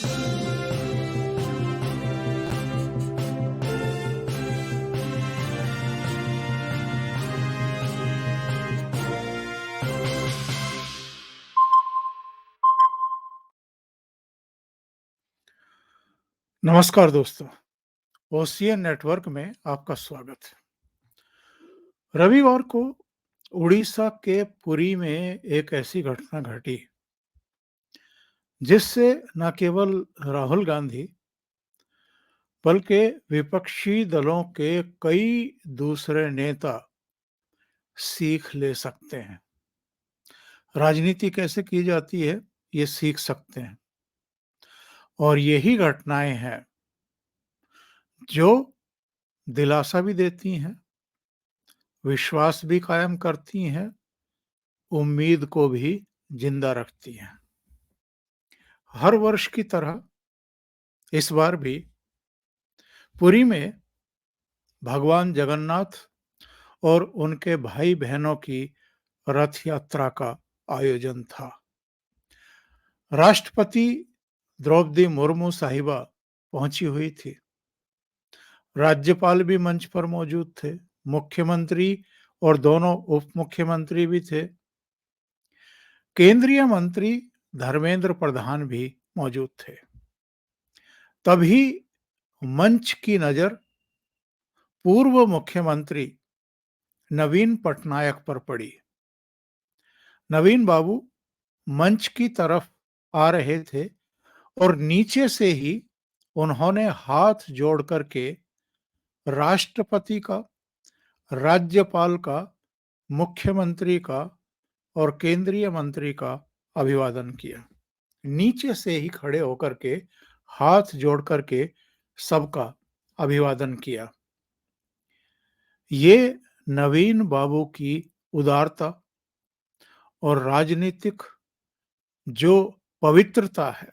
नमस्कार दोस्तों, ocean network में आपका स्वागत है। रविवार को उड़ीसा के पुरी में एक ऐसी घटना घटी जिससे न केवल राहुल गांधी बल्कि विपक्षी दलों के कई दूसरे नेता सीख ले सकते हैं। राजनीति कैसे की जाती है ये सीख सकते हैं और यही घटनाएं हैं जो दिलासा भी देती हैं, विश्वास भी कायम करती हैं, उम्मीद को भी जिंदा रखती हैं। हर वर्ष की तरह इस बार भी पुरी में भगवान जगन्नाथ और उनके भाई बहनों की रथ यात्रा का आयोजन था। राष्ट्रपति द्रौपदी मुर्मू साहिबा पहुंची हुई थी। राज्यपाल भी मंच पर मौजूद थे। मुख्यमंत्री और दोनों उप मुख्यमंत्री भी थे। केंद्रीय मंत्री धर्मेंद्र प्रधान भी मौजूद थे। तभी मंच की नजर पूर्व मुख्यमंत्री नवीन पटनायक पर पड़ी। नवीन बाबू मंच की तरफ आ रहे थे और नीचे से ही उन्होंने हाथ जोड़ करके राष्ट्रपति का, राज्यपाल का, मुख्यमंत्री का और केंद्रीय मंत्री का अभिवादन किया। नीचे से ही खड़े होकर के हाथ जोड़ करके सबका अभिवादन किया। ये नवीन बाबू की उदारता और राजनीतिक जो पवित्रता है,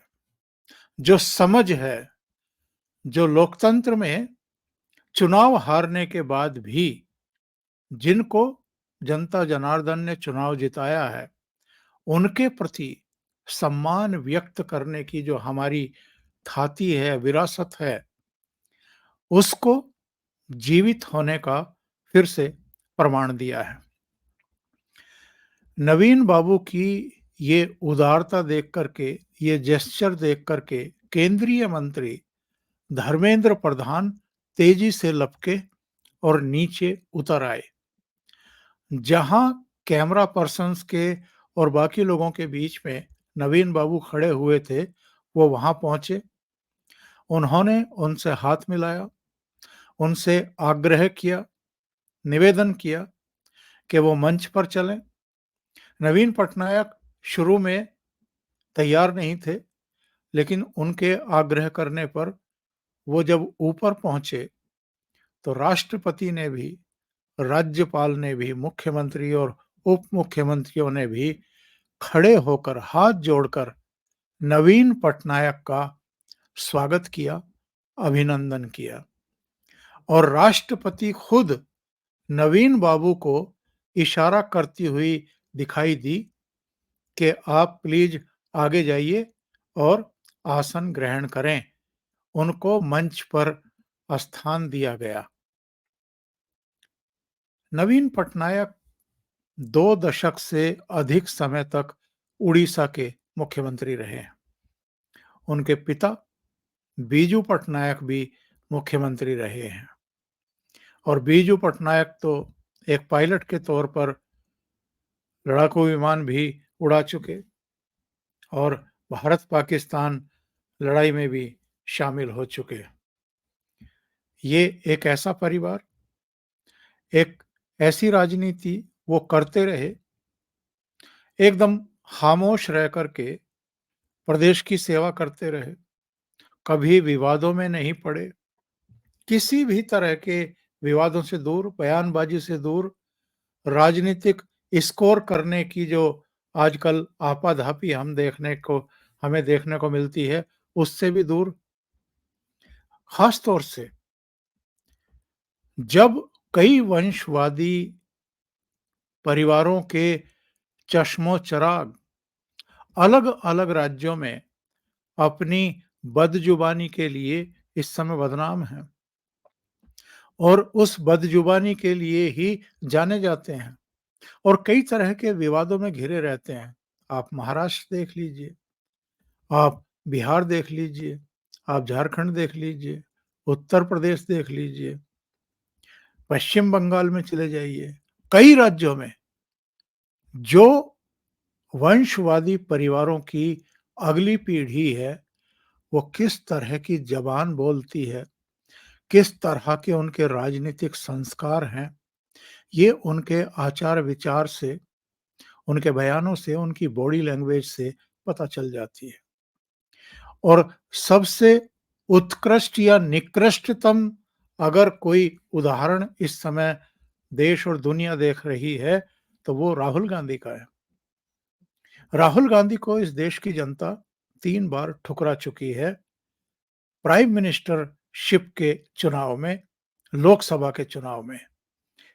जो समझ है, जो लोकतंत्र में चुनाव हारने के बाद भी जिनको जनता जनार्दन ने चुनाव जिताया है, उनके प्रति सम्मान व्यक्त करने की जो हमारी थाती है, विरासत है, उसको जीवित होने का फिर से प्रमाण दिया है। नवीन बाबू की ये उदारता देख करके, ये जेस्चर देख करके केंद्रीय मंत्री धर्मेंद्र प्रधान तेजी से लपके और नीचे उतर आए। जहां कैमरा पर्सन्स के और बाकी लोगों के बीच में नवीन बाबू खड़े हुए थे, वो वहां पहुंचे। उन्होंने उनसे हाथ मिलाया, उनसे आग्रह किया, निवेदन किया कि वो मंच पर चलें। नवीन पटनायक शुरू में तैयार नहीं थे, लेकिन उनके आग्रह करने पर वो जब ऊपर पहुंचे तो राष्ट्रपति ने भी, राज्यपाल ने भी, मुख्यमंत्री और उप मुख्यमंत्रियों ने भी खड़े होकर हाथ जोड़कर नवीन पटनायक का स्वागत किया, अभिनंदन किया। और राष्ट्रपति खुद नवीन बाबू को इशारा करती हुई दिखाई दी कि आप प्लीज आगे जाइए और आसन ग्रहण करें। उनको मंच पर स्थान दिया गया। नवीन पटनायक 2 दशक से अधिक समय तक उड़ीसा के मुख्यमंत्री रहे। उनके पिता बीजू पटनायक भी मुख्यमंत्री रहे हैं और बीजू पटनायक तो एक पायलट के तौर पर लड़ाकू विमान भी उड़ा चुके और भारत पाकिस्तान लड़ाई में भी शामिल हो चुके। ये एक ऐसा परिवार, एक ऐसी राजनीति वो करते रहे, एकदम खामोश रह करके प्रदेश की सेवा करते रहे, कभी विवादों में नहीं पड़े, किसी भी तरह के विवादों से दूर, बयानबाजी से दूर, राजनीतिक स्कोर करने की जो आजकल आपाधापी हमें देखने को मिलती है, उससे भी दूर। खास तौर से जब कई वंशवादी परिवारों के चश्मो चराग अलग-अलग राज्यों में अपनी बदजुबानी के लिए इस समय बदनाम हैं और उस बदजुबानी के लिए ही जाने जाते हैं और कई तरह के विवादों में घिरे रहते हैं। आप महाराष्ट्र देख लीजिए, आप बिहार देख लीजिए, आप झारखंड देख लीजिए, उत्तर प्रदेश देख लीजिए, पश्चिम बंगाल में चले जाइए, कई राज्यों में जो वंशवादी परिवारों की अगली पीढ़ी है, वो किस तरह की ज़बान बोलती है, किस तरह के उनके राजनीतिक संस्कार हैं, ये उनके आचार-विचार से, उनके बयानों से, उनकी बॉडी लैंग्वेज से पता चल जाती है। और सबसे उत्कृष्ट या निकृष्टतम अगर कोई उदाहरण इस समय देश और दुनिया देख रही है, तो वो राहुल गांधी का है। राहुल गांधी को इस देश की जनता 3 बार ठुकरा चुकी है, प्राइम मिनिस्टरशिप के चुनाव में, लोकसभा के चुनाव में।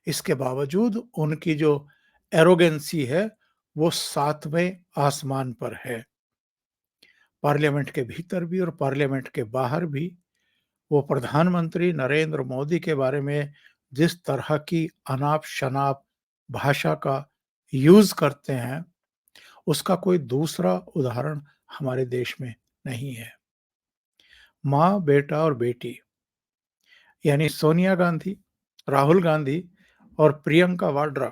इसके बावजूद उनकी जो एरोगेंसी है, वो 7वें आसमान पर है। पार्लियामेंट के भीतर भी और पार्लियामेंट के बाहर भी वो प्रधानमंत्री नरेंद्र मोदी के बारे में जिस तरह की अनाप-शनाप भाषा का यूज़ करते हैं, उसका कोई दूसरा उदाहरण हमारे देश में नहीं है। माँ, बेटा और बेटी यानी सोनिया गांधी, राहुल गांधी और प्रियंका वाड्रा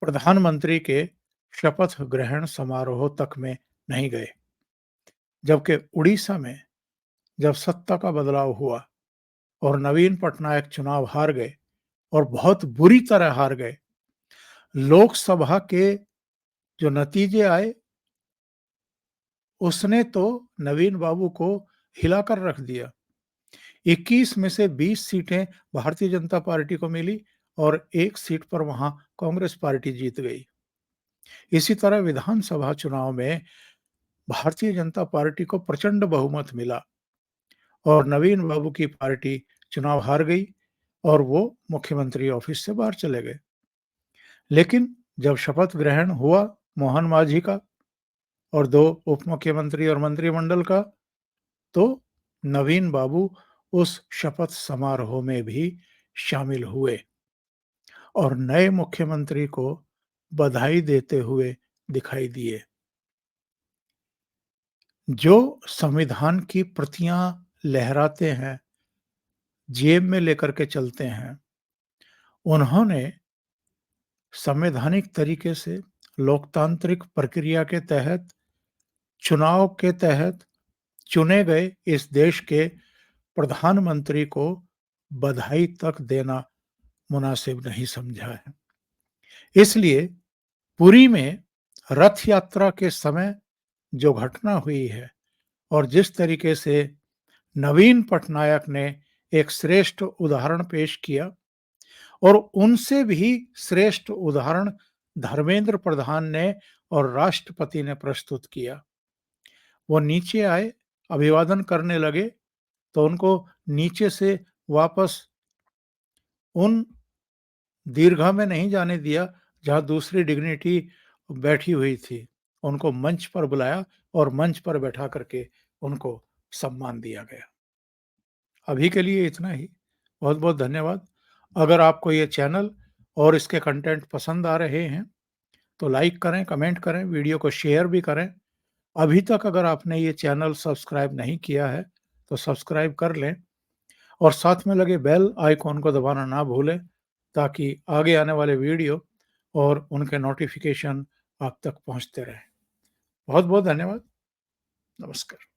प्रधानमंत्री के शपथ ग्रहण समारोह तक में नहीं गए। जबकि उड़ीसा में जब सत्ता का बदलाव हुआ और नवीन पटनायक चुनाव हार गए और बहुत बुरी तरह हार गए, लोकसभा के जो नतीजे आए, उसने तो नवीन बाबू को हिलाकर रख दिया। 21 में से 20 सीटें भारतीय जनता पार्टी को मिली और 1 सीट पर वहां कांग्रेस पार्टी जीत गई। इसी तरह विधानसभा चुनाव में भारतीय जनता पार्टी को प्रचंड बहुमत मिला और नवीन बाबू की पार्टी चुनाव हार गई और वो मुख्यमंत्री ऑफिस से बाहर चले गए। लेकिन जब शपथ ग्रहण हुआ मोहन मांझी का और 2 उप मुख्यमंत्री और मंत्रिमंडल का, तो नवीन बाबू उस शपथ समारोह में भी शामिल हुए और नए मुख्यमंत्री को बधाई देते हुए दिखाई दिए। जो संविधान की प्रतियां लहराते हैं, जेब में लेकर के चलते हैं, उन्होंने संवैधानिक तरीके से लोकतांत्रिक प्रक्रिया के तहत, चुनाव के तहत चुने गए इस देश के प्रधानमंत्री को बधाई तक देना मुनासिब नहीं समझा है। इसलिए पुरी में रथ यात्रा के समय जो घटना हुई है और जिस तरीके से नवीन पटनायक ने एक श्रेष्ठ उदाहरण पेश किया और उनसे भी श्रेष्ठ उदाहरण धर्मेंद्र प्रधान ने और राष्ट्रपति ने प्रस्तुत किया। वो नीचे आए, अभिवादन करने लगे, तो उनको नीचे से वापस उन दीर्घा में नहीं जाने दिया जहां दूसरी डिग्निटी बैठी हुई थी। उनको मंच पर बुलाया और मंच पर बैठा करके उनको सम्मान दिया गया। अभी के लिए इतना ही। बहुत-बहुत धन्यवाद। अगर आपको ये चैनल और इसके कंटेंट पसंद आ रहे हैं, तो लाइक करें, कमेंट करें, वीडियो को शेयर भी करें। अभी तक अगर आपने ये चैनल सब्सक्राइब नहीं किया है, तो सब्सक्राइब कर लें और साथ में लगे बेल आइकॉन को दबाना ना भूलें, ताकि आगे आने वाले वीडियो और उनके नोटिफ़िकेशन आप तक पहुँचते रहें। बहुत-बहुत धन्यवाद। नमस्कार।